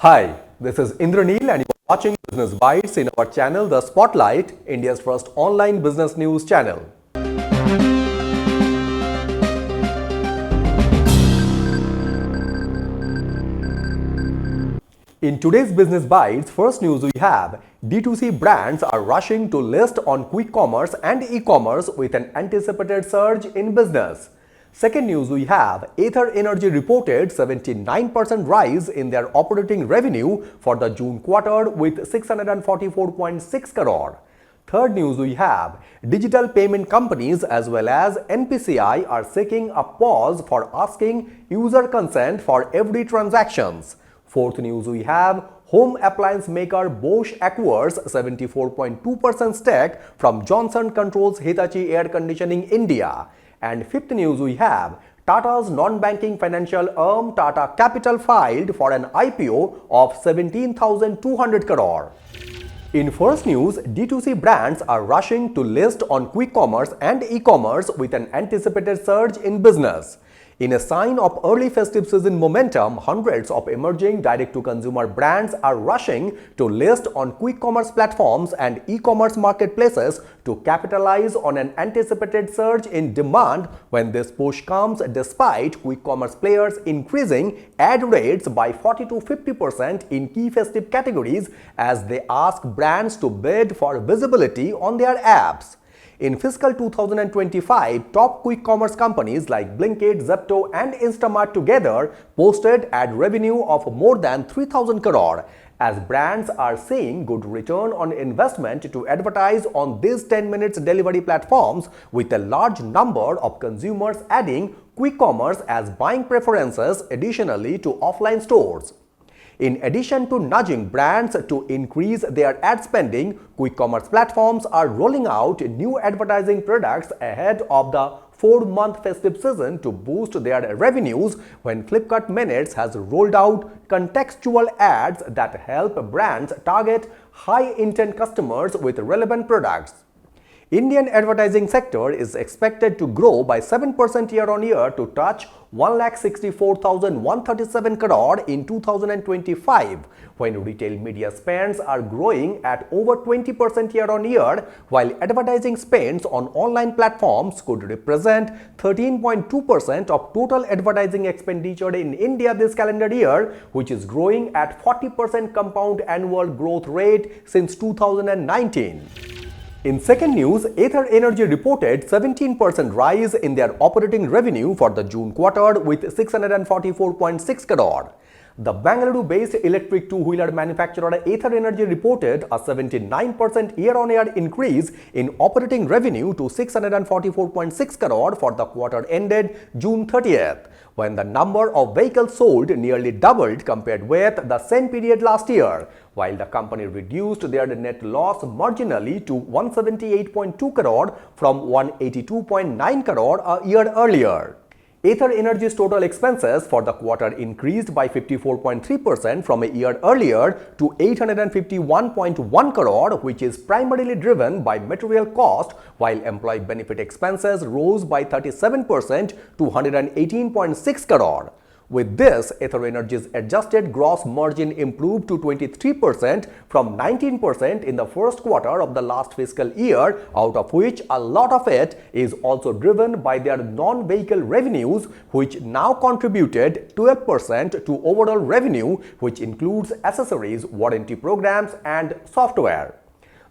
Hi, this is Indraneel and you are watching Business Bites in our channel The Spotlight, India's first online business news channel. In today's Business Bites, first news we have D2C brands are rushing to list on quick commerce and e-commerce with an anticipated surge in business. Second news we have Ather Energy reported 79% rise in their operating revenue for the June quarter with 644.6 crore. Third news we have digital payment companies as well as NPCI are seeking a pause for asking user consent for every transactions. Fourth news we have home appliance maker Bosch acquires 74.2% stake from Johnson Controls Hitachi Air Conditioning India. And fifth news we have Tata's non-banking financial arm Tata Capital filed for an IPO of 17,200 crore. In first news, D2C brands are rushing to list on quick commerce and e-commerce with an anticipated surge in business. In a sign of early festive season momentum, hundreds of emerging direct-to-consumer brands are rushing to list on quick commerce platforms and e-commerce marketplaces to capitalize on an anticipated surge in demand when this push comes despite quick commerce players increasing ad rates by 40 to 50% in key festive categories as they ask brands to bid for visibility on their apps. In fiscal 2025, top quick commerce companies like Blinkit, Zepto and Instamart together posted ad revenue of more than 3,000 crore as brands are seeing good return on investment to advertise on these 10 minutes delivery platforms with a large number of consumers adding quick commerce as buying preferences additionally to offline stores. In addition to nudging brands to increase their ad spending, quick commerce platforms are rolling out new advertising products ahead of the 4-month festive season to boost their revenues when Flipkart Minutes has rolled out contextual ads that help brands target high-intent customers with relevant products. Indian advertising sector is expected to grow by 7% year-on-year to touch 1,64,137 crore in 2025, when retail media spends are growing at over 20% year-on-year, while advertising spends on online platforms could represent 13.2% of total advertising expenditure in India this calendar year, which is growing at 40% compound annual growth rate since 2019. In second news, Ather Energy reported 17% rise in their operating revenue for the June quarter with 644.6 crore. The Bangalore-based electric two-wheeler manufacturer Ather Energy reported a 79% year-on-year increase in operating revenue to 644.6 crore for the quarter ended June 30th, when the number of vehicles sold nearly doubled compared with the same period last year, while the company reduced their net loss marginally to 178.2 crore from 182.9 crore a year earlier. Ather Energy's total expenses for the quarter increased by 54.3% from a year earlier to 851.1 crore, which is primarily driven by material cost, while employee benefit expenses rose by 37% to 118.6 crore. With this, Ather Energy's adjusted gross margin improved to 23% from 19% in the first quarter of the last fiscal year, out of which a lot of it is also driven by their non-vehicle revenues, which now contributed 12% to overall revenue, which includes accessories, warranty programs, and software.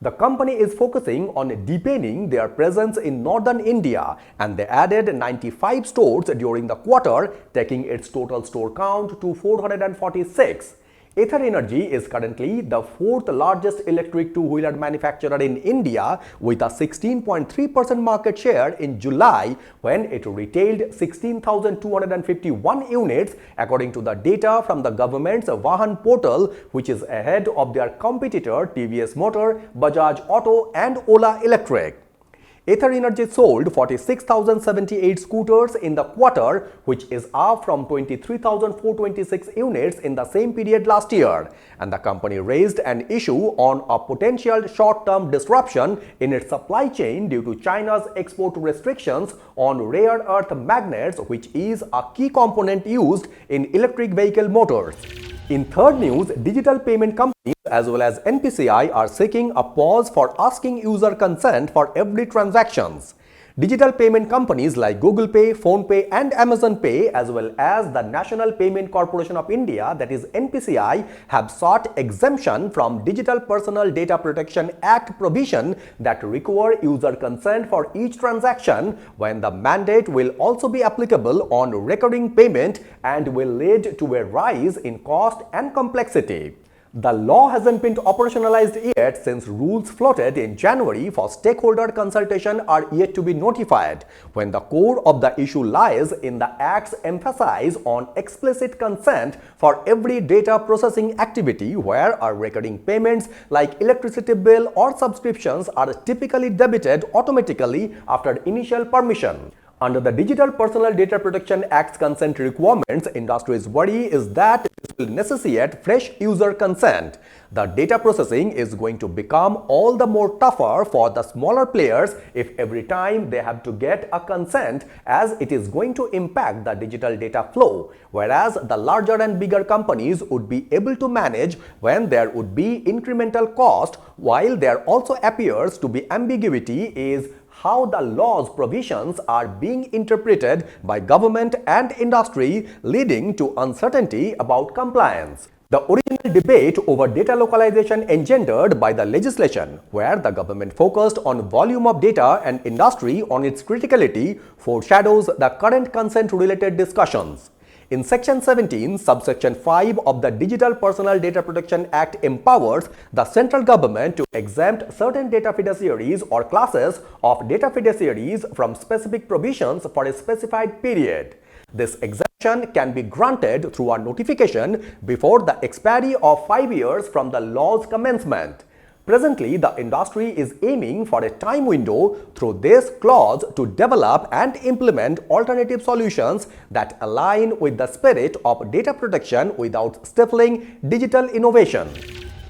The company is focusing on deepening their presence in northern India, and they added 95 stores during the quarter, taking its total store count to 446. Ather Energy is currently the fourth largest electric two-wheeler manufacturer in India with a 16.3% market share in July, when it retailed 16,251 units according to the data from the government's Vahan portal, which is ahead of their competitor TVS Motor, Bajaj Auto and Ola Electric. Ather Energy sold 46,078 scooters in the quarter, which is up from 23,426 units in the same period last year. And the company raised an issue on a potential short-term disruption in its supply chain due to China's export restrictions on rare earth magnets, which is a key component used in electric vehicle motors. In third news, digital payment companies as well as NPCI are seeking a pause for asking user consent for every transactions. Digital payment companies like Google Pay, Phone Pay and Amazon Pay as well as the National Payment Corporation of India, that is NPCI, have sought exemption from Digital Personal Data Protection Act provision that require user consent for each transaction, when the mandate will also be applicable on recurring payment and will lead to a rise in cost and complexity. The law hasn't been operationalized yet since rules floated in January for stakeholder consultation are yet to be notified, when the core of the issue lies in the Act's emphasis on explicit consent for every data processing activity, where our recurring payments like electricity bill or subscriptions are typically debited automatically after initial permission. Under the Digital Personal Data Protection Act's consent requirements, industry's worry is that this will necessitate fresh user consent. The data processing is going to become all the more tougher for the smaller players if every time they have to get a consent, as it is going to impact the digital data flow, whereas the larger and bigger companies would be able to manage when there would be incremental cost, while there also appears to be ambiguity is how the law's provisions are being interpreted by government and industry, leading to uncertainty about compliance. The original debate over data localization engendered by the legislation, where the government focused on volume of data and industry on its criticality, foreshadows the current consent-related discussions. In Section 17, Subsection 5 of the Digital Personal Data Protection Act empowers the central government to exempt certain data fiduciaries or classes of data fiduciaries from specific provisions for a specified period. This exemption can be granted through a notification before the expiry of 5 years from the law's commencement. Presently, the industry is aiming for a time window through this clause to develop and implement alternative solutions that align with the spirit of data protection without stifling digital innovation.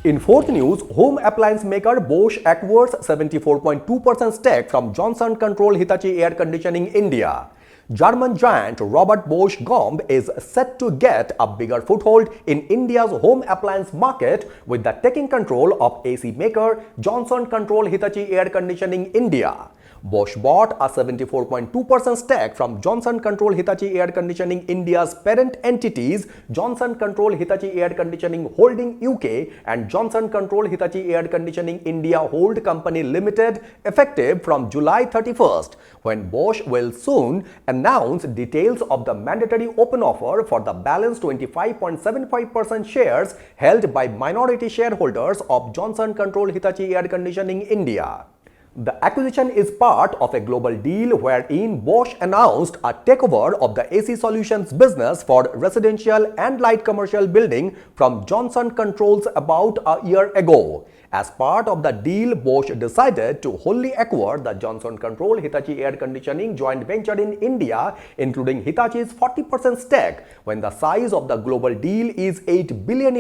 In fourth news, home appliance maker Bosch acquires 74.2% stake from Johnson Control Hitachi Air Conditioning India. German giant Robert Bosch Gomb is set to get a bigger foothold in India's home appliance market, with the taking control of AC maker Johnson Control Hitachi Air Conditioning India. Bosch bought a 74.2% stake from Johnson Control Hitachi Air Conditioning India's parent entities Johnson Control Hitachi Air Conditioning Holding UK and Johnson Control Hitachi Air Conditioning India Hold Company Limited, effective from July 31st, when Bosch will soon announce details of the mandatory open offer for the balance 25.75% shares held by minority shareholders of Johnson Control Hitachi Air Conditioning India. The acquisition is part of a global deal wherein Bosch announced a takeover of the AC Solutions business for residential and light commercial building from Johnson Controls about a year ago. As part of the deal, Bosch decided to wholly acquire the Johnson Control Hitachi Air Conditioning joint venture in India, including Hitachi's 40% stake, when the size of the global deal is $8 billion,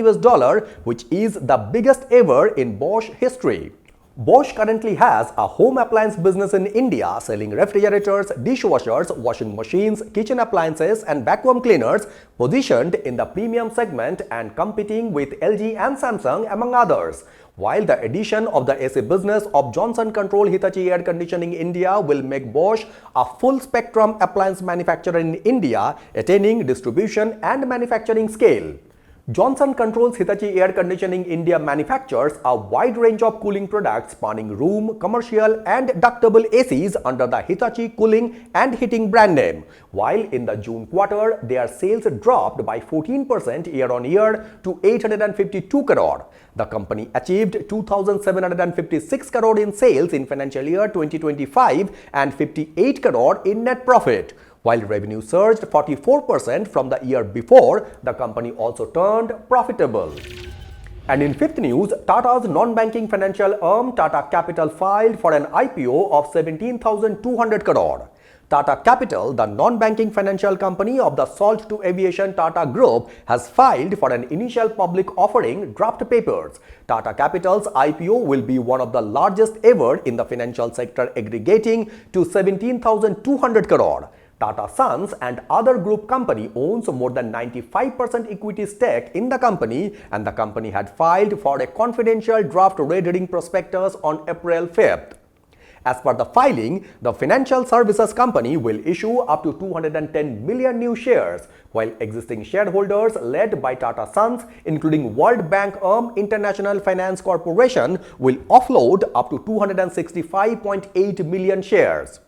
which is the biggest ever in Bosch history. Bosch currently has a home appliance business in India selling refrigerators, dishwashers, washing machines, kitchen appliances and vacuum cleaners, positioned in the premium segment and competing with LG and Samsung among others. While the addition of the AC business of Johnson Control Hitachi Air Conditioning India will make Bosch a full-spectrum appliance manufacturer in India, attaining distribution and manufacturing scale. Johnson Controls Hitachi Air Conditioning India manufactures a wide range of cooling products spanning room, commercial and ductable ACs under the Hitachi Cooling and Heating brand name. While in the June quarter, their sales dropped by 14% year-on-year to 852 crore. The company achieved 2,756 crore in sales in financial year 2025 and 58 crore in net profit. While revenue surged 44% from the year before, the company also turned profitable. And in fifth news, Tata's non-banking financial arm Tata Capital filed for an IPO of 17,200 crore. Tata Capital, the non-banking financial company of the Salt to Aviation Tata Group, has filed for an initial public offering draft papers. Tata Capital's IPO will be one of the largest ever in the financial sector, aggregating to 17,200 crore. Tata Sons and other group company owns more than 95% equity stake in the company, and the company had filed for a confidential draft red herring prospectus on April 5th. As per the filing, the financial services company will issue up to 210 million new shares, while existing shareholders led by Tata Sons, including World Bank arm International Finance Corporation, will offload up to 265.8 million shares.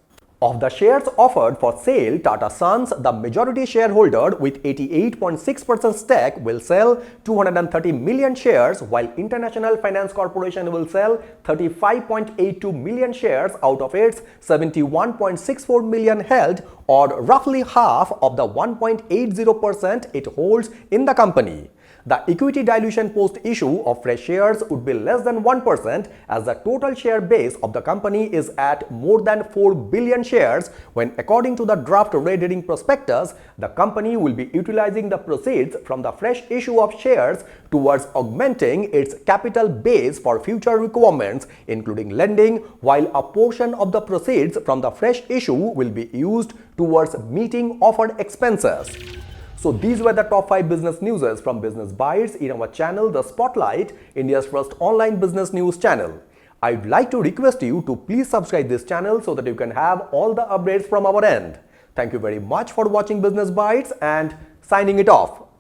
Of the shares offered for sale, Tata Sons, the majority shareholder with 88.6% stake, will sell 230 million shares, while International Finance Corporation will sell 35.82 million shares out of its 71.64 million held, or roughly half of the 1.80% it holds in the company. The equity dilution post-issue of fresh shares would be less than 1%, as the total share base of the company is at more than 4 billion shares, when according to the draft red herring prospectus, the company will be utilizing the proceeds from the fresh issue of shares towards augmenting its capital base for future requirements, including lending, while a portion of the proceeds from the fresh issue will be used towards meeting offered expenses. So these were the top 5 business news from Business Bytes in our channel, The Spotlight, India's first online business news channel. I'd like to request you to please subscribe this channel so that you can have all the updates from our end. Thank you very much for watching Business Bytes, and signing it off.